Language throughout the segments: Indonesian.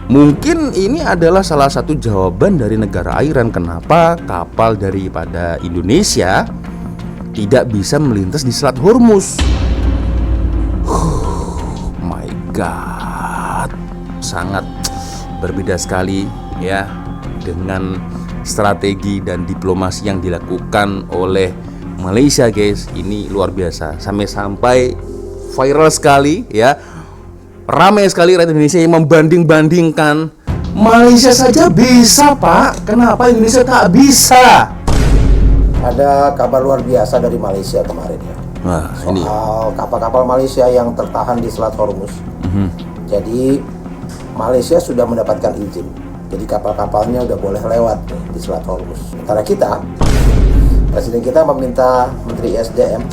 Mungkin ini adalah salah satu jawaban dari negara Iran kenapa kapal daripada Indonesia tidak bisa melintas di Selat Hormuz. My God, sangat berbeda sekali ya dengan strategi dan diplomasi yang dilakukan oleh Malaysia, guys. Ini luar biasa, sampai viral sekali ya. Ramai sekali rakyat Indonesia yang membanding-bandingkan, Malaysia saja bisa Pak, kenapa Indonesia tak bisa? Ada kabar luar biasa dari Malaysia kemarin ya. Nah, soal kapal-kapal Malaysia yang tertahan di Selat Hormuz. Jadi Malaysia sudah mendapatkan izin, jadi kapal-kapalnya udah boleh lewat nih di Selat Hormuz. Sementara kita, Presiden kita meminta Menteri SDM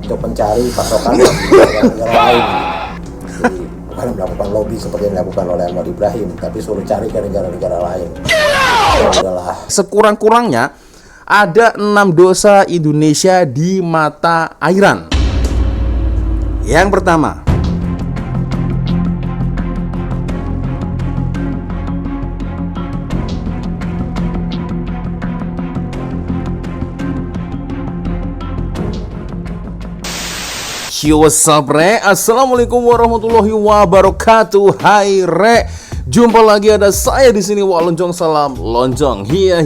untuk mencari pasokan dari negara lain. Jadi bukan melakukan lobby seperti yang dilakukan oleh Anwar Ibrahim, tapi suruh cari ke negara-negara lain. Sekurang-kurangnya ada 6 dosa Indonesia di mata Iran. Yang pertama, what's up, Re? Assalamualaikum warahmatullahi wabarakatuh. Hai Re, jumpa lagi ada saya di sini. Wah, lonjong salam lonjong. Hiya.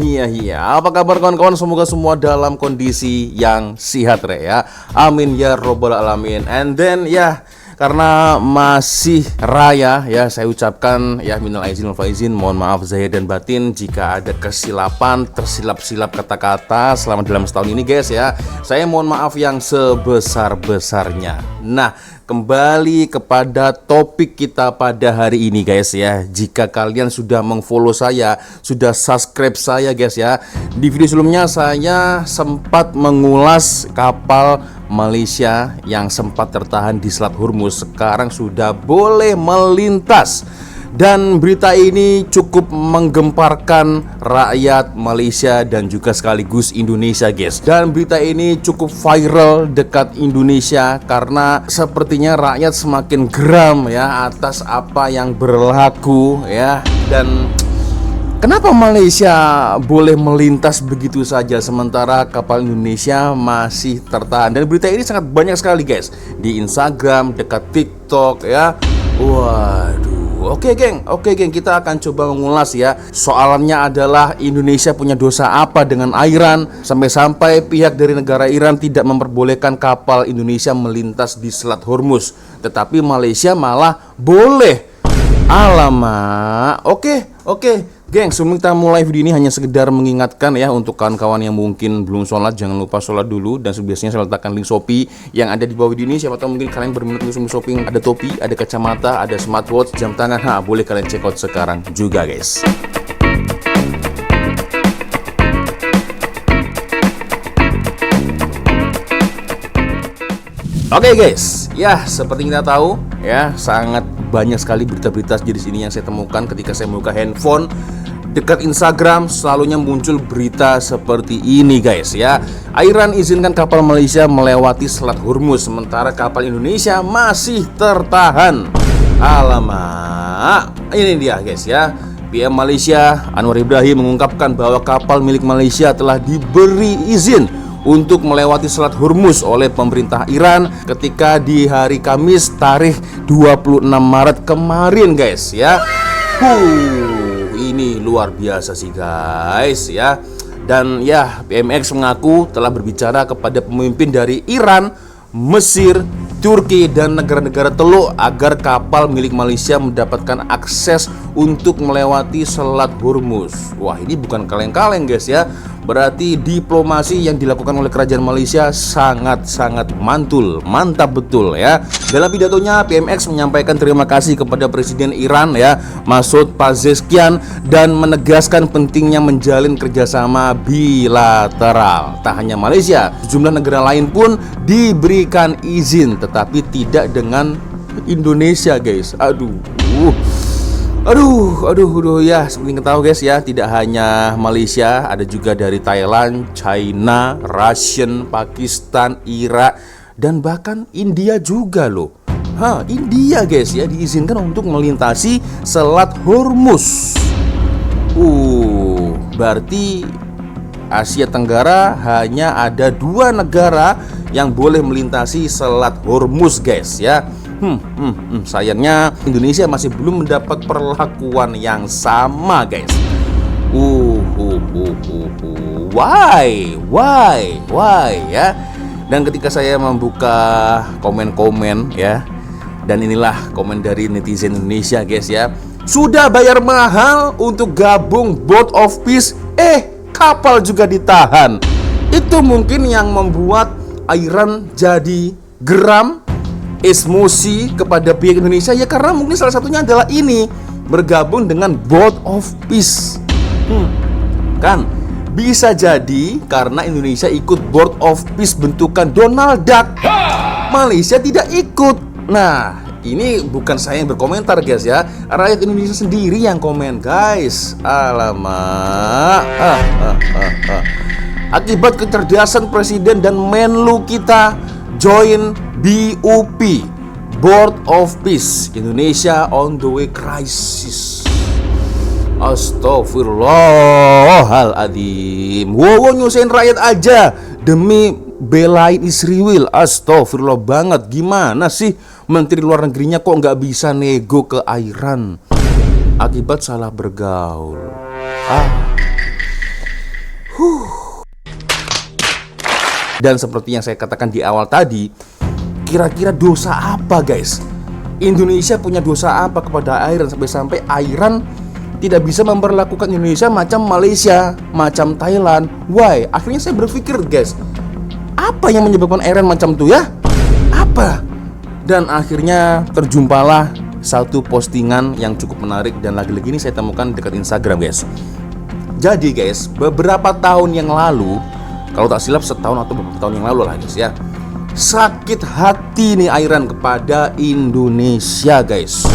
Apa kabar kawan-kawan? Semoga semua dalam kondisi yang sehat, Re ya. Amin ya robbal alamin. And then ya, karena masih raya ya, saya ucapkan ya minal aizin wal faizin, mohon maaf zahir dan batin jika ada kesilapan, tersilap-silap kata-kata selama dalam setahun ini, guys ya. Saya mohon maaf yang sebesar-besarnya. Nah, kembali kepada topik kita pada hari ini, guys ya. Jika kalian sudah mengfollow saya, sudah subscribe saya, guys ya. Di video sebelumnya saya sempat mengulas kapal Malaysia yang sempat tertahan di Selat Hormuz sekarang sudah boleh melintas. Dan berita ini cukup menggemparkan rakyat Malaysia dan juga sekaligus Indonesia, guys. Dan berita ini cukup viral dekat Indonesia karena sepertinya rakyat semakin geram ya atas apa yang berlaku ya. Dan kenapa Malaysia boleh melintas begitu saja sementara kapal Indonesia masih tertahan? Dan berita ini sangat banyak sekali, guys, di Instagram, dekat TikTok ya. Waduh. Oke geng, kita akan coba mengulas ya. Soalnya adalah Indonesia punya dosa apa dengan Iran sampai-sampai pihak dari negara Iran tidak memperbolehkan kapal Indonesia melintas di Selat Hormuz, tetapi Malaysia malah boleh. Alamak. Oke, geng, sebelum kita mulai video ini hanya sekedar mengingatkan ya untuk kawan-kawan yang mungkin belum sholat, jangan lupa sholat dulu. Dan biasanya saya letakkan link Shopee yang ada di bawah video ini. Siapa tahu mungkin kalian berminat untuk shopping, ada topi, ada kacamata, ada smartwatch, jam tangan. Boleh kalian check out sekarang juga, guys. Oke, guys, ya seperti kita tahu ya, sangat banyak sekali berita-berita di sini yang saya temukan ketika saya membuka handphone. Dekat Instagram selalunya muncul berita seperti ini, guys ya. Iran izinkan kapal Malaysia melewati Selat Hormuz sementara kapal Indonesia masih tertahan. Alamak, ini dia, guys ya. PM Malaysia Anwar Ibrahim mengungkapkan bahwa kapal milik Malaysia telah diberi izin untuk melewati Selat Hormuz oleh pemerintah Iran ketika di hari Kamis tarikh 26 Maret kemarin, guys ya. Ini luar biasa sih, guys ya. Dan ya, PMX mengaku telah berbicara kepada pemimpin dari Iran, Mesir, Turki dan negara-negara Teluk agar kapal milik Malaysia mendapatkan akses untuk melewati Selat Hormuz. Wah, ini bukan kaleng-kaleng, guys ya. Berarti diplomasi yang dilakukan oleh kerajaan Malaysia sangat-sangat mantul, mantap betul ya. Dalam pidatonya, PMX menyampaikan terima kasih kepada Presiden Iran ya, Masoud Pezeshkian, dan menegaskan pentingnya menjalin kerjasama bilateral. Tak hanya Malaysia, sejumlah negara lain pun diberikan izin, tetapi tidak dengan Indonesia, guys. Aduh ya, seperti kita tahu, guys ya, tidak hanya Malaysia, ada juga dari Thailand, China, Russian, Pakistan, Irak, dan bahkan India juga loh. India guys ya, diizinkan untuk melintasi Selat Hormuz. Berarti Asia Tenggara hanya ada 2 negara yang boleh melintasi Selat Hormuz guys ya. Sayangnya Indonesia masih belum mendapat perlakuan yang sama guys. Why ya. Dan ketika saya membuka komen-komen ya, dan inilah komen dari netizen Indonesia guys ya, sudah bayar mahal untuk gabung Board of Peace, kapal juga ditahan. Itu mungkin yang membuat Iran jadi geram, emosi kepada pihak Indonesia ya, karena mungkin salah satunya adalah ini, bergabung dengan Board of Peace. Kan bisa jadi karena Indonesia ikut Board of Peace bentukan Donald Duck, Malaysia tidak ikut. Nah, ini bukan saya yang berkomentar guys ya, rakyat Indonesia sendiri yang komen guys. Alamak. Akibat kecerdasan Presiden dan Menlu kita join BOP, Board of Peace, Indonesia on the way crisis. Astagfirullahaladzim. Nyusahin rakyat aja demi belain Israel. Astagfirullah banget. Gimana sih Menteri Luar Negerinya kok nggak bisa nego ke Iran akibat salah bergaul? Dan seperti yang saya katakan di awal tadi, kira-kira dosa apa guys? Indonesia punya dosa apa kepada Iran sampai-sampai Iran tidak bisa memperlakukan Indonesia macam Malaysia, macam Thailand? Why? Akhirnya saya berpikir guys, apa yang menyebabkan Iran macam itu ya? Apa? Dan akhirnya terjumpalah satu postingan yang cukup menarik, dan lagi-lagi ini saya temukan dekat Instagram guys. Jadi guys, beberapa tahun yang lalu, kalau tak silap setahun atau beberapa tahun yang lalu lah guys ya, sakit hati nih Iran kepada Indonesia guys.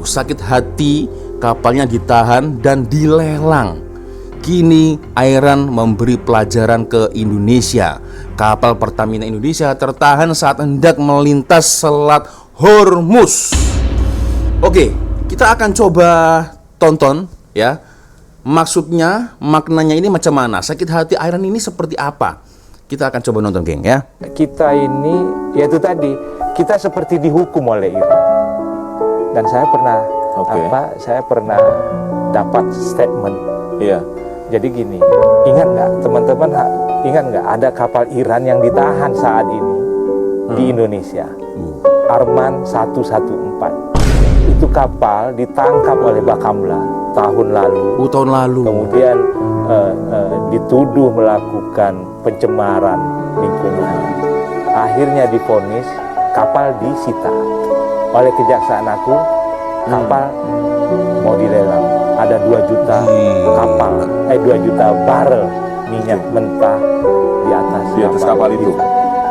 Sakit hati, kapalnya ditahan dan dilelang. Kini Iran memberi pelajaran ke Indonesia. Kapal Pertamina Indonesia tertahan saat hendak melintas Selat Hormuz. Oke, kita akan coba tonton ya. Maksudnya, maknanya ini macam mana? Sakit hati Iran ini seperti apa? Kita akan coba nonton geng ya. Kita ini, yaitu tadi, kita seperti dihukum oleh Iran. Dan saya pernah dapat statement. Iya. Jadi gini, ingat nggak teman-teman, ingat nggak ada kapal Iran yang ditahan saat ini di Indonesia? Arman 114. Itu kapal ditangkap oleh Bakamla tahun lalu. Tahun lalu. Kemudian dituduh melakukan pencemaran lingkungan. Akhirnya divonis, kapal disita oleh Kejaksaan Agung. Kapal mau dilelang. Ada 2 juta kapal, 2 juta barel minyak mentah di atas kapal itu.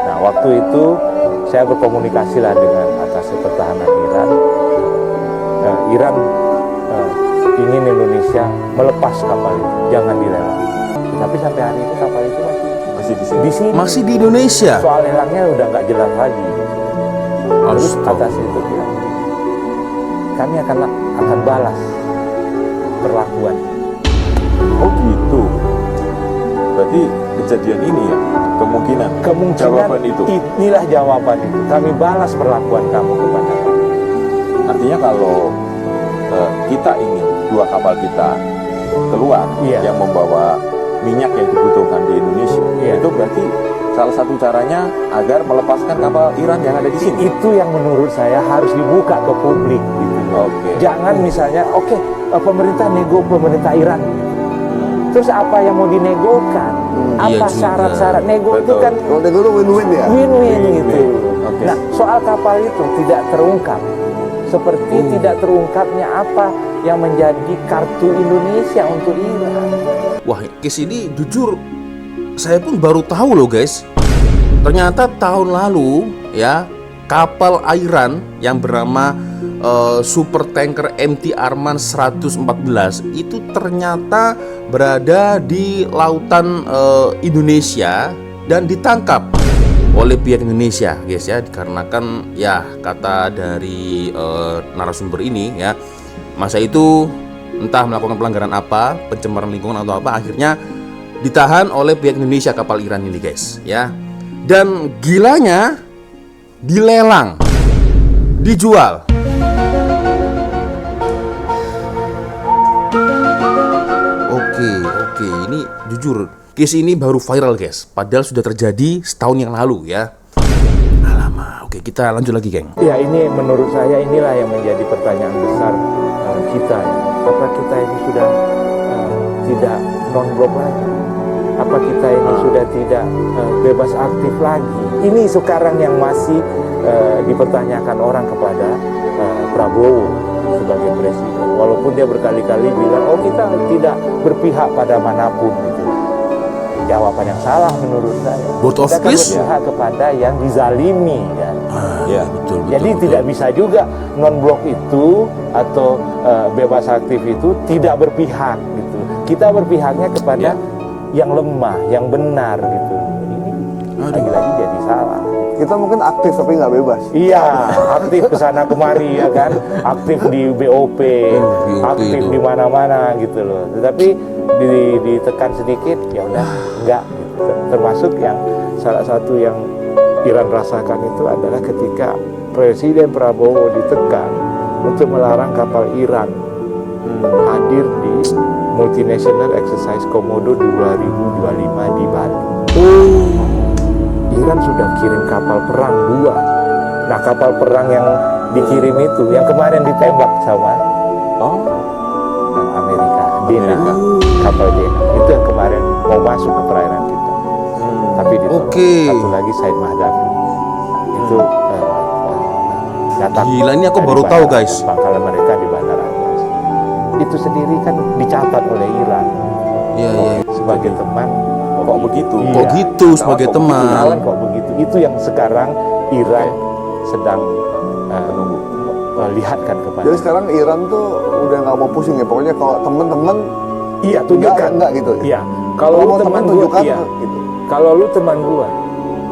Nah, waktu itu saya berkomunikasi lah dengan atas pertahanan Iran. Iran ingin Indonesia melepas kapal itu, jangan dilelang. Tapi sampai hari ini kapal itu masih di sini. Masih di Indonesia. Soal lelangnya udah nggak jelas lagi. Terus atas itu bilang, kami akan balas perlakuan. Oh gitu. Berarti kejadian ini ya, kemungkinan jawaban itu. Inilah jawaban itu. Kami balas perlakuan kamu kepada kami. Artinya kalau kita ingin 2 kapal kita keluar yang membawa minyak yang dibutuhkan di Indonesia, itu berarti salah satu caranya agar melepaskan kapal Iran yang ada di sini. Itu yang menurut saya harus dibuka ke publik gitu. Jangan misalnya pemerintah nego pemerintah Iran. Terus apa yang mau dinegokan? Apa syarat-syarat nego itu kan? Kalau nego itu win-win ya. Win-win gitu. Nah, soal kapal itu tidak terungkap. Seperti tidak terungkapnya apa yang menjadi kartu Indonesia untuk Iran. Wah, case ini jujur saya pun baru tahu loh guys. Ternyata tahun lalu ya, kapal Iran yang bernama super tanker MT Arman 114 itu ternyata berada di lautan Indonesia dan ditangkap oleh pihak Indonesia, guys ya, dikarenakan ya kata dari narasumber ini ya, masa itu entah melakukan pelanggaran apa, pencemaran lingkungan atau apa, akhirnya ditahan oleh pihak Indonesia kapal Iran ini, guys ya. Dan gilanya dilelang, dijual. Oke, ini jujur case ini baru viral, guys, padahal sudah terjadi setahun yang lalu ya. Alamak, oke, kita lanjut lagi, geng. Ya, ini menurut saya inilah yang menjadi pertanyaan besar kita. Apa kita ini sudah tidak non-blok lagi? Apa kita ini sudah tidak bebas aktif lagi? Ini sekarang yang masih dipertanyakan orang kepada Prabowo sebagai presiden. Walaupun dia berkali-kali bilang, oh kita tidak berpihak pada manapun gitu. Jawaban yang salah menurut saya. Board of kita peace? berpihak kepada yang dizalimi kan. Ya, betul. Jadi tidak bisa juga non-blok itu atau bebas aktif itu tidak berpihak gitu. Kita berpihaknya kepada yang lemah, yang benar gitu. Ini lagi-lagi jadi salah. Kita mungkin aktif tapi nggak bebas. Iya, aktif kesana kemari ya kan, aktif di BOP, aktif itu di mana-mana gitu loh. Tetapi ditekan sedikit, ya udah enggak. Gitu. Termasuk yang salah satu yang Iran rasakan itu adalah ketika Presiden Prabowo ditekan untuk melarang kapal Iran hadir di Multinational Exercise Komodo 2025 di Bali. Iran sudah kirim kapal perang 2. Nah, kapal perang yang dikirim itu yang kemarin ditembak sama Amerika, Dena, kapal Dena itu yang kemarin mau masuk ke perairan kita. Tapi ditolak. Satu lagi Said Mahdavi itu datang. Gila, ini aku baru tahu, guys. Pangkalan mereka di Bandara Abbas. Itu sendiri kan dicatat oleh Iran. Iya. Sebagai teman. Kok begitu? Kok gitu sebagai teman? Kok begitu? Itu yang sekarang Iran sedang lihatkan kepada. Jadi sekarang Iran tuh udah nggak mau pusing ya, pokoknya kalau teman-teman tunjukkan. Enggak gitu ya. Iya. Kalau lu teman tunjukkan gitu. Kalau lu teman gua,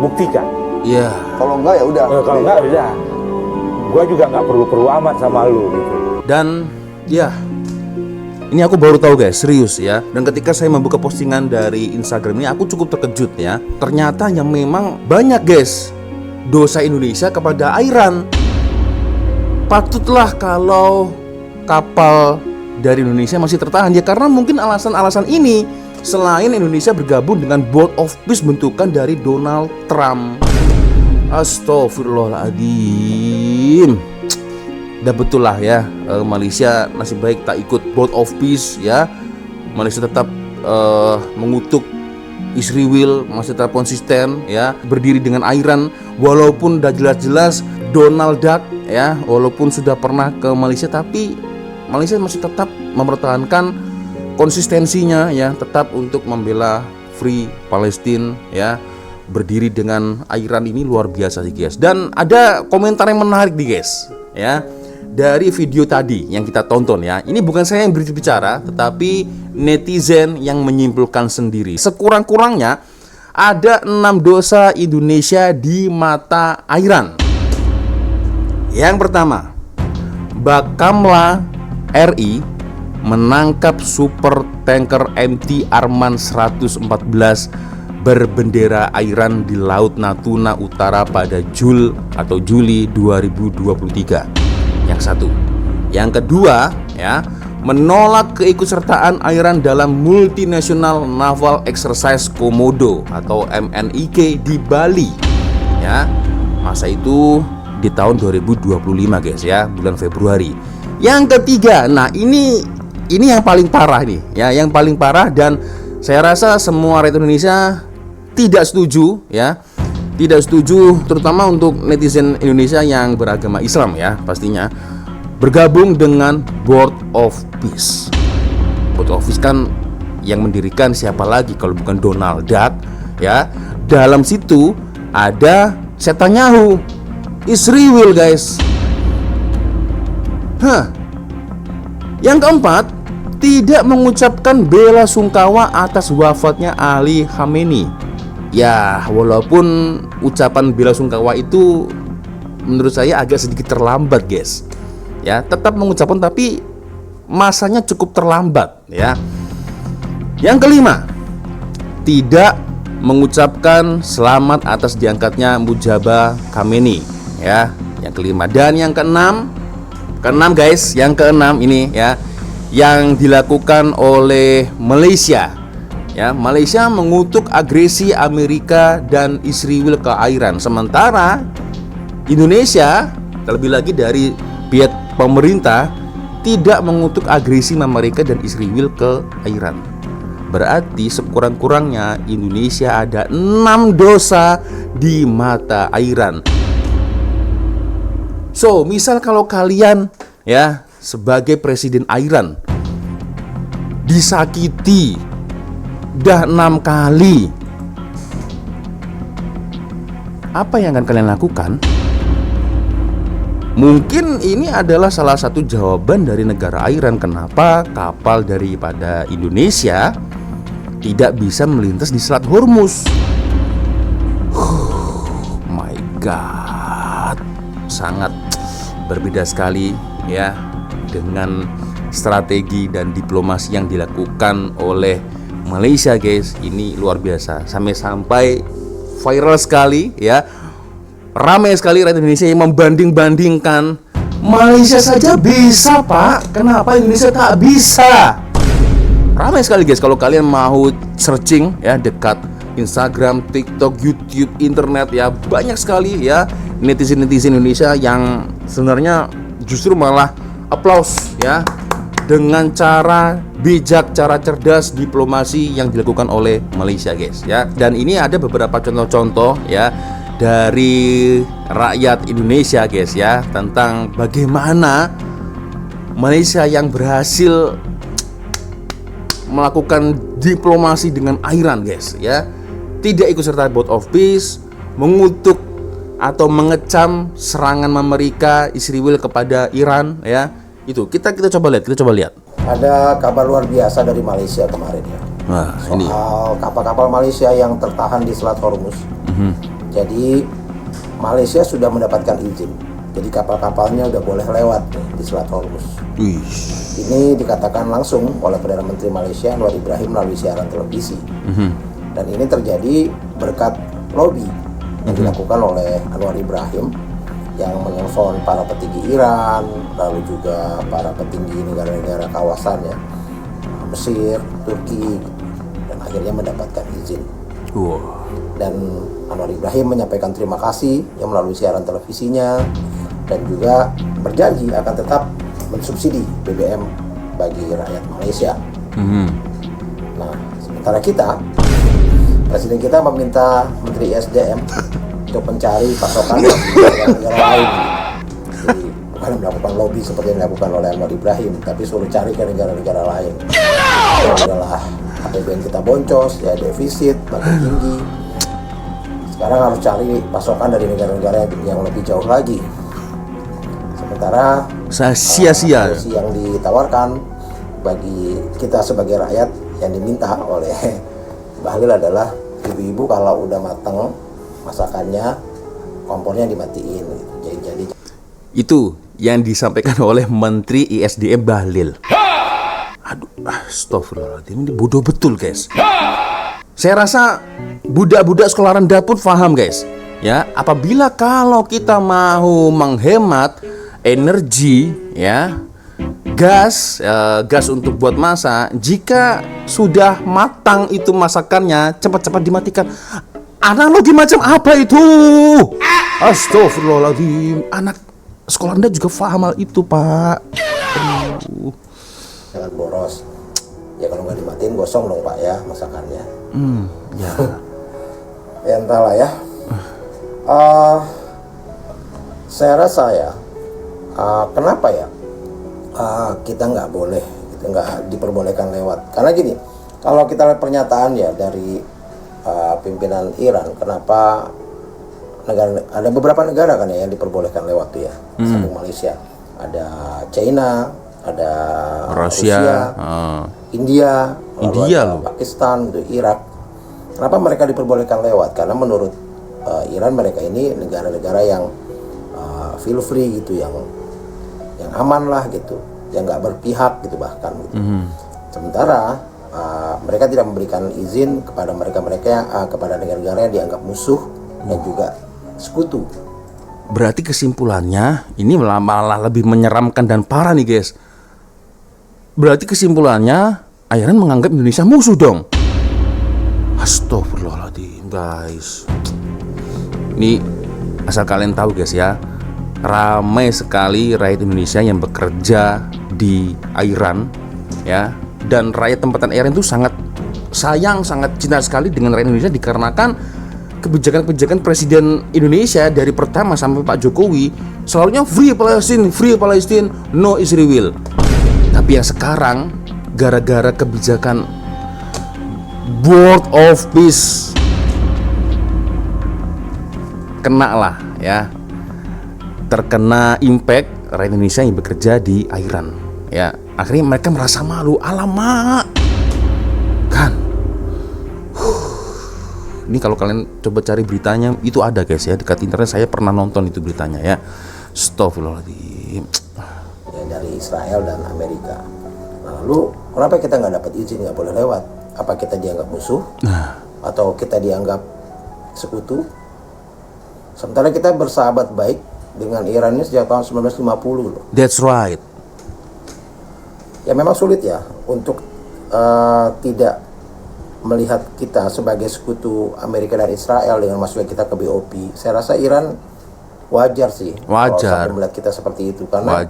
buktikan. Iya. Kalau enggak ya udah. Kalau enggak udah. Gua juga nggak perlu amat sama lu gitu. Dan ya, ini aku baru tahu, guys, serius ya. Dan ketika saya membuka postingan dari Instagram ini, aku cukup terkejut ya. Ternyata yang memang banyak, guys, dosa Indonesia kepada Iran. Patutlah kalau kapal dari Indonesia masih tertahan ya, karena mungkin alasan-alasan ini. Selain Indonesia bergabung dengan Board of Peace bentukan dari Donald Trump. Astagfirullahaladzim. Dan betul lah ya, Malaysia nasib baik tak ikut Board of Peace ya. Malaysia tetap mengutuk Israel, masih tetap konsisten ya, berdiri dengan Iran. Walaupun udah jelas-jelas Donald Duck ya, walaupun sudah pernah ke Malaysia, tapi Malaysia masih tetap mempertahankan konsistensinya ya, tetap untuk membela Free Palestine ya, berdiri dengan Iran. Ini luar biasa sih, guys. Dan ada komentar yang menarik nih, guys ya, dari video tadi yang kita tonton ya. Ini bukan saya yang berbicara, tetapi netizen yang menyimpulkan sendiri. Sekurang-kurangnya ada 6 dosa Indonesia di mata Iran. Yang pertama, Bakamla RI menangkap super tanker MT Arman 114 berbendera Iran di Laut Natuna Utara pada Juli 2023. Yang satu. Yang kedua ya, menolak keikutsertaan Iran dalam Multinational Naval Exercise Komodo atau MNIK di Bali ya. Masa itu di tahun 2025, guys ya, bulan Februari. Yang ketiga, nah ini yang paling parah nih ya, yang paling parah, dan saya rasa semua rakyat Indonesia tidak setuju ya. Tidak setuju, terutama untuk netizen Indonesia yang beragama Islam ya, pastinya bergabung dengan Board of Peace. Board of Peace kan yang mendirikan siapa lagi kalau bukan Donald Duck ya. Dalam situ ada Netanyahu, Israel, guys. Yang keempat, tidak mengucapkan bela sungkawa atas wafatnya Ali Khamenei. Ya, walaupun ucapan bela sungkawa itu menurut saya agak sedikit terlambat, guys. Ya, tetap mengucapkan tapi masanya cukup terlambat, ya. Yang kelima, tidak mengucapkan selamat atas diangkatnya Mujaba Khamenei, ya. Yang kelima. Dan yang keenam guys, yang keenam ini ya, yang dilakukan oleh Malaysia. Ya, Malaysia mengutuk agresi Amerika dan Israel ke Iran. Sementara Indonesia, terlebih lagi dari pihak pemerintah, tidak mengutuk agresi Amerika dan Israel ke Iran. Berarti sekurang-kurangnya Indonesia ada 6 dosa di mata Iran. So, misal kalau kalian ya sebagai presiden Iran disakiti udah 6 kali, apa yang akan kalian lakukan? Mungkin ini adalah salah satu jawaban dari negara Iran kenapa kapal daripada Indonesia tidak bisa melintas di Selat Hormuz. My God, sangat berbeda sekali ya dengan strategi dan diplomasi yang dilakukan oleh Malaysia, guys. Ini luar biasa, sampai viral sekali ya, ramai sekali rakyat Indonesia yang membanding-bandingkan Malaysia saja bisa pak, kenapa Indonesia tak bisa? Ramai sekali guys, kalau kalian mau searching ya dekat Instagram, TikTok, YouTube, internet ya, banyak sekali ya netizen-netizen Indonesia yang sebenarnya justru malah applause ya dengan cara bijak, cara cerdas diplomasi yang dilakukan oleh Malaysia, guys ya. Dan ini ada beberapa contoh-contoh ya dari rakyat Indonesia, guys ya, tentang bagaimana Malaysia yang berhasil melakukan diplomasi dengan Iran, guys ya. Tidak ikut serta Board of Peace, mengutuk atau mengecam serangan Amerika Israel kepada Iran ya. Itu kita coba lihat. Ada kabar luar biasa dari Malaysia kemarin ya. Nah, soal kapal-kapal Malaysia yang tertahan di Selat Hormuz. Jadi Malaysia sudah mendapatkan izin. Jadi kapal-kapalnya udah boleh lewat nih di Selat Hormuz. Ini dikatakan langsung oleh Perdana Menteri Malaysia Anwar Ibrahim melalui siaran televisi. Dan ini terjadi berkat lobby yang dilakukan oleh Anwar Ibrahim yang menelpon para petinggi Iran, lalu juga para petinggi negara-negara kawasan ya, Mesir, Turki, dan akhirnya mendapatkan izin. Dan Anwar Ibrahim menyampaikan terima kasih yang melalui siaran televisinya dan juga berjanji akan tetap mensubsidi BBM bagi rakyat Malaysia. Nah, sementara Presiden kita meminta Menteri SDM untuk mencari pasokan dari negara lain. Jadi bukan melakukan lobby seperti yang dilakukan oleh Anwar Ibrahim, tapi suruh cari ke negara-negara lain. Itu adalah APBN kita boncos, ya defisit makin tinggi. Sekarang harus cari pasokan dari negara-negara yang lebih jauh lagi. Sementara sia-sia yang ditawarkan bagi kita sebagai rakyat yang diminta oleh Bahlil adalah ibu-ibu kalau udah matang masakannya, kompornya dimatiin. Jadi itu yang disampaikan oleh Menteri ISDM Bahlil. Aduh, astagfirullahaladzim, ini bodoh betul guys. Saya rasa budak-budak sekolah rendah pun paham guys. Ya, apabila kalau kita mau menghemat energi ya, gas untuk buat masak, jika sudah matang itu masakannya cepat-cepat dimatikan. Analogi macam apa itu? Astagfirullahaladzim, anak sekolah Anda juga paham hal itu pak. Jangan boros. Ya kalau nggak dimatiin gosong dong pak ya masakannya. Ya. Ya entahlah ya. Saya rasa ya, kenapa ya kita nggak boleh, kita nggak diperbolehkan lewat. Karena gini, kalau kita lihat pernyataan ya dari pimpinan Iran, kenapa ada beberapa negara kan ya yang diperbolehkan lewat tuh ya, samping Malaysia, ada China, ada Rusia, India, Pakistan, gitu, Irak. Kenapa mereka diperbolehkan lewat? Karena menurut Iran, mereka ini negara-negara yang feel free gitu, yang aman lah gitu, yang nggak berpihak gitu bahkan gitu. Sementara mereka tidak memberikan izin kepada mereka-mereka kepada negara-negara yang dianggap musuh dan juga sekutu. Berarti kesimpulannya ini malah lebih menyeramkan dan parah nih guys. Berarti kesimpulannya Iran menganggap Indonesia musuh dong. Astagfirullahaladzim guys. Ini asal kalian tahu guys ya, ramai sekali rakyat Indonesia yang bekerja di Iran ya. Dan rakyat tempatan Iran itu sangat sayang, sangat cinta sekali dengan rakyat Indonesia dikarenakan kebijakan-kebijakan Presiden Indonesia dari pertama sampai Pak Jokowi selalunya free Palestine, no Israel. Tapi yang sekarang gara-gara kebijakan Board of Peace kena lah ya, terkena impact rakyat Indonesia yang bekerja di Iran ya. Akhirnya mereka merasa malu, alamak kan. Ini kalau kalian coba cari beritanya itu ada guys ya, dekat internet saya pernah nonton itu beritanya ya. Astagfirullahaladzim Ya, dari Israel dan Amerika. Nah, lalu kenapa kita nggak dapat izin, nggak boleh lewat? Apa kita dianggap musuh? Atau kita dianggap sekutu? Sementara kita bersahabat baik dengan Iran ini sejak tahun 1950 loh. That's right. Ya memang sulit ya untuk tidak melihat kita sebagai sekutu Amerika dan Israel dengan masuknya kita ke BOP. Saya rasa Iran wajar sih kalau sampai melihat kita seperti itu, karena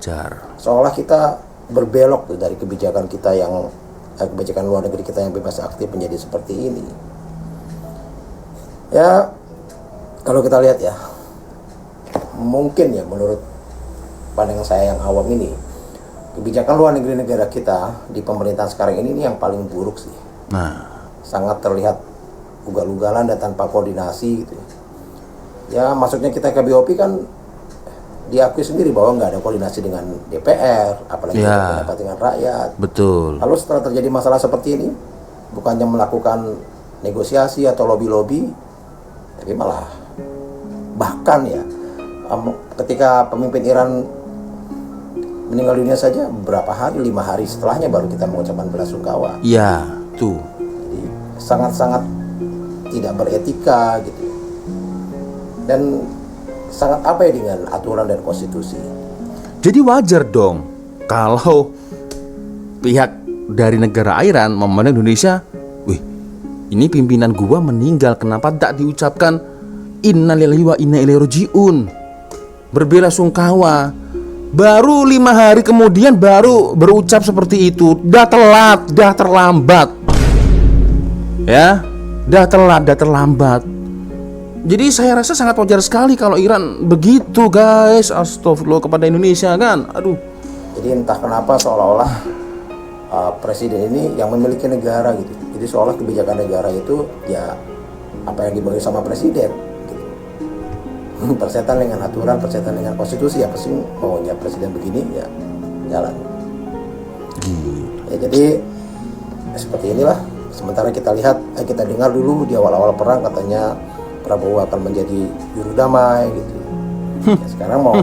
seolah kita berbelok tuh dari kebijakan kita yang kebijakan luar negeri kita yang bebas aktif menjadi seperti ini. Ya kalau kita lihat ya, mungkin ya menurut pandangan saya yang awam ini, kebijakan luar negeri negara kita di pemerintahan sekarang ini yang paling buruk sih. Sangat terlihat ugal-ugalan dan tanpa koordinasi gitu. Ya masuknya kita ke BOP kan diakui sendiri bahwa nggak ada koordinasi dengan DPR, apalagi pendapat dengan rakyat. Betul. Lalu setelah terjadi masalah seperti ini, bukannya melakukan negosiasi atau lobby-lobby, tapi malah bahkan ya ketika pemimpin Iran meninggal dunia saja berapa hari, 5 hari setelahnya baru kita mengucapkan belasungkawa. Iya, tuh. Jadi sangat-sangat tidak beretika gitu. Dan sangat abai dengan aturan dan konstitusi. Jadi wajar dong kalau pihak dari negara Iran memandang Indonesia, wih, ini pimpinan gua meninggal, kenapa tak diucapkan innalillahi wa inna ilaihi rajiun, berbelasungkawa. Baru 5 hari kemudian baru berucap seperti itu. Dah telat, dah terlambat. Ya, dah telat, dah terlambat. Jadi saya rasa sangat wajar sekali kalau Iran begitu guys. Astagfirullah kepada Indonesia kan. Aduh. Jadi entah kenapa seolah-olah presiden ini yang memiliki negara gitu. Jadi seolah kebijakan negara itu ya apa yang dibagi sama presiden gitu. Persetan dengan aturan, persetan dengan konstitusi, apa sih maunya presiden begini ya jalan. Ya jadi seperti inilah. Sementara kita lihat, kita dengar dulu di awal-awal perang katanya Prabowo akan menjadi juru damai gitu. Ya, sekarang mau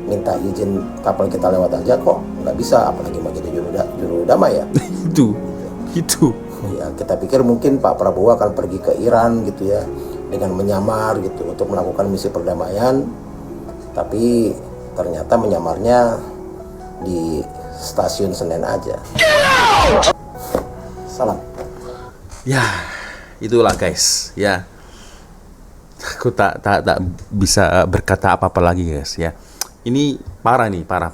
minta izin kapal kita lewat aja kok nggak bisa, apalagi mau jadi juru damai ya. Itu. Ya kita pikir mungkin Pak Prabowo akan pergi ke Iran gitu ya dengan menyamar gitu untuk melakukan misi perdamaian, tapi ternyata menyamarnya di stasiun Senen aja. Salam. Ya, itulah guys ya. Aku tak bisa berkata apa-apa lagi guys ya. Ini parah nih, parah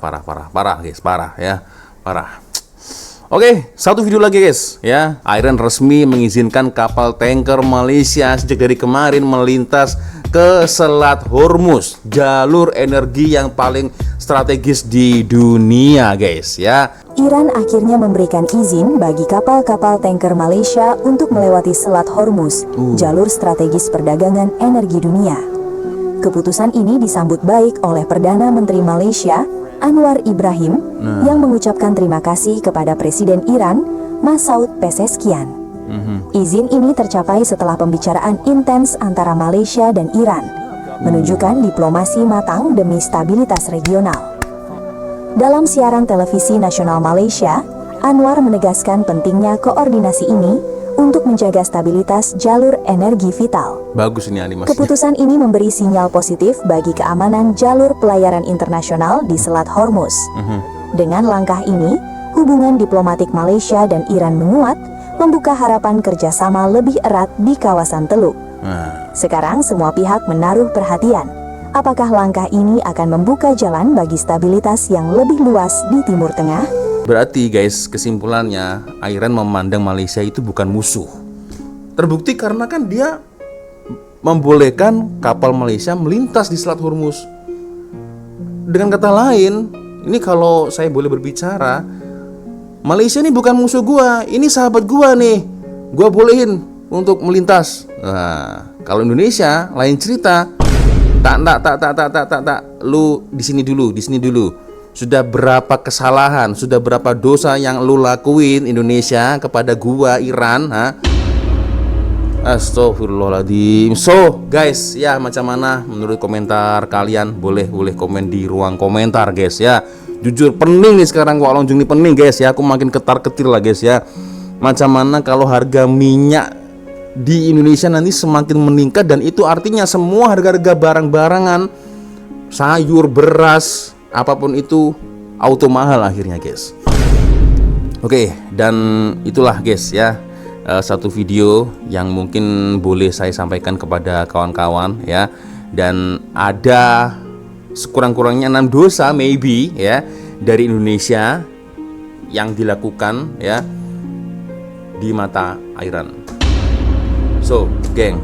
guys, parah ya, parah. Oke, satu video lagi guys ya. Iran resmi mengizinkan kapal tanker Malaysia sejak dari kemarin melintas ke Selat Hormuz, jalur energi yang paling strategis di dunia guys ya. Iran akhirnya memberikan izin bagi kapal-kapal tanker Malaysia untuk melewati Selat Hormuz, jalur strategis perdagangan energi dunia. Keputusan ini disambut baik oleh Perdana Menteri Malaysia, Anwar Ibrahim, yang mengucapkan terima kasih kepada Presiden Iran, Masoud Pezeshkian. Izin ini tercapai setelah pembicaraan intens antara Malaysia dan Iran, menunjukkan diplomasi matang demi stabilitas regional. Dalam siaran televisi nasional Malaysia, Anwar menegaskan pentingnya koordinasi ini untuk menjaga stabilitas jalur energi vital. Bagus ini animasinya. Keputusan ini memberi sinyal positif bagi keamanan jalur pelayaran internasional di Selat Hormuz. Dengan langkah ini, hubungan diplomatik Malaysia dan Iran menguat, membuka harapan kerjasama lebih erat di kawasan Teluk. Sekarang semua pihak menaruh perhatian. Apakah langkah ini akan membuka jalan bagi stabilitas yang lebih luas di Timur Tengah? Berarti guys, kesimpulannya Iran memandang Malaysia itu bukan musuh. Terbukti karena kan dia membolehkan kapal Malaysia melintas di Selat Hormuz. Dengan kata lain, ini kalau saya boleh berbicara, Malaysia ini bukan musuh gua, ini sahabat gua nih. Gua bolehin untuk melintas. Nah, kalau Indonesia lain cerita. Tak. Lu di sini dulu. Sudah berapa kesalahan, sudah berapa dosa yang lu lakuin Indonesia kepada gua Iran, ha? Astagfirullahaladzim. So, guys, ya macam mana menurut komentar kalian? Boleh komen di ruang komentar, guys ya. Jujur pening nih sekarang Wak Lonjong ini pening, guys ya. Aku makin ketar-ketir lah, guys ya. Macam mana kalau harga minyak di Indonesia nanti semakin meningkat, dan itu artinya semua harga-harga barang-barangan, sayur, beras, apapun itu auto mahal akhirnya, guys. Oke, dan itulah guys ya, satu video yang mungkin boleh saya sampaikan kepada kawan-kawan ya. Dan ada sekurang-kurangnya 6 dosa maybe ya dari Indonesia yang dilakukan ya di mata Iran. So, geng,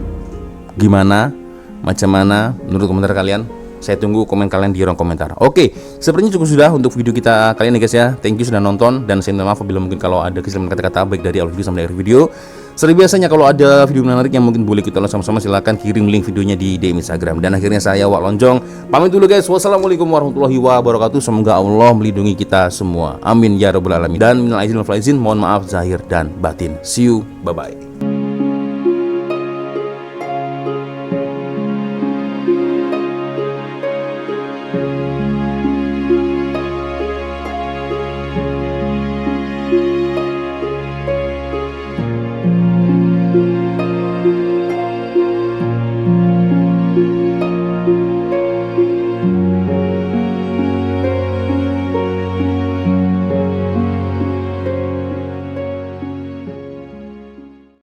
gimana? Macam mana menurut komentar kalian? Saya tunggu komen kalian di ruang komentar. Oke, sepertinya cukup sudah untuk video kita kali ini guys ya. Thank you sudah nonton, dan saya minta maaf apabila mungkin kalau ada kesalahan kata-kata baik dari awal video sampai akhir video. Seperti biasanya kalau ada video menarik yang mungkin boleh kita tonton sama-sama, silahkan kirim link videonya di DM Instagram. Dan akhirnya saya Wak Lonjong pamit dulu guys. Wassalamualaikum warahmatullahi wabarakatuh. Semoga Allah melindungi kita semua. Amin ya rabbal alamin. Dan minal aidin wal faizin, mohon maaf zahir dan batin. See you, bye bye.